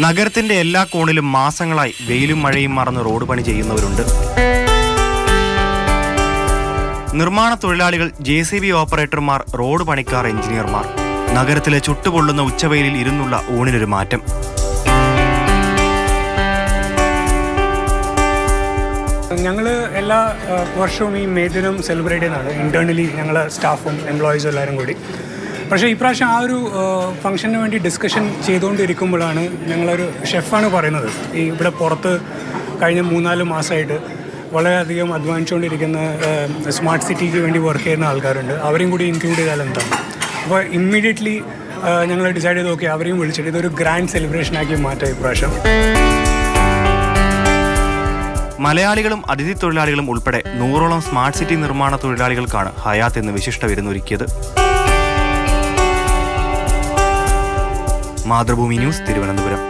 നഗരത്തിന്റെ എല്ലാ കോണിലും മാസങ്ങളായി വെയിലും മഴയും മറന്ന് റോഡ് പണി ചെയ്യുന്നവരുണ്ട്. നിർമ്മാണ തൊഴിലാളികൾ, JCB ഓപ്പറേറ്റർമാർ, റോഡ് പണിക്കാർ, എഞ്ചിനീയർമാർ. നഗരത്തിലെ ചുട്ടുപൊള്ളുന്ന ഉച്ചവെയിലിൽ ഇരുന്നുള്ള ഊണിനൊരു മാറ്റം. ഞങ്ങൾ എല്ലാ വർഷവും ഈ മെയ് ദിനം സെലിബ്രേറ്റ് ചെയ്യുന്നതാണ് ഇന്റേണലി, ഞങ്ങൾ സ്റ്റാഫും എംപ്ലോയീസും എല്ലാവരും കൂടി. പക്ഷേ ഇപ്രാവശ്യം ആ ഒരു ഫംഗ്ഷന് വേണ്ടി ഡിസ്കഷൻ ചെയ്തുകൊണ്ടിരിക്കുമ്പോഴാണ് ഞങ്ങളൊരു ഷെഫാണ് പറയുന്നത്, ഈ ഇവിടെ പുറത്ത് കഴിഞ്ഞ 3-4 മാസമായിട്ട് വളരെയധികം അധ്വാനിച്ചുകൊണ്ടിരിക്കുന്ന സ്മാർട്ട് സിറ്റിക്ക് വേണ്ടി വർക്ക് ചെയ്യുന്ന ആൾക്കാരുണ്ട്, അവരെയും കൂടി ഇൻക്ലൂഡ് ചെയ്താൽ എന്താണ്. അപ്പോൾ ഇമ്മീഡിയറ്റ്ലി ഞങ്ങൾ ഡിസൈഡ് ചെയ്ത് നോക്കി, അവരെയും വിളിച്ചിട്ട് ഇതൊരു ഗ്രാൻഡ് സെലിബ്രേഷനാക്കി മാറ്റാം ഇപ്രാവശ്യം. മലയാളികളും അതിഥി തൊഴിലാളികളും ഉൾപ്പെടെ 100ഓളം സ്മാർട്ട് സിറ്റി നിർമ്മാണ തൊഴിലാളികൾക്കാണ് ഹയാത്ത് എന്ന് വിശിഷ്ട വിരുന്നൊരുക്കിയത്. മാതൃഭൂമി ന്യൂസ്, തിരുവനന്തപുരം.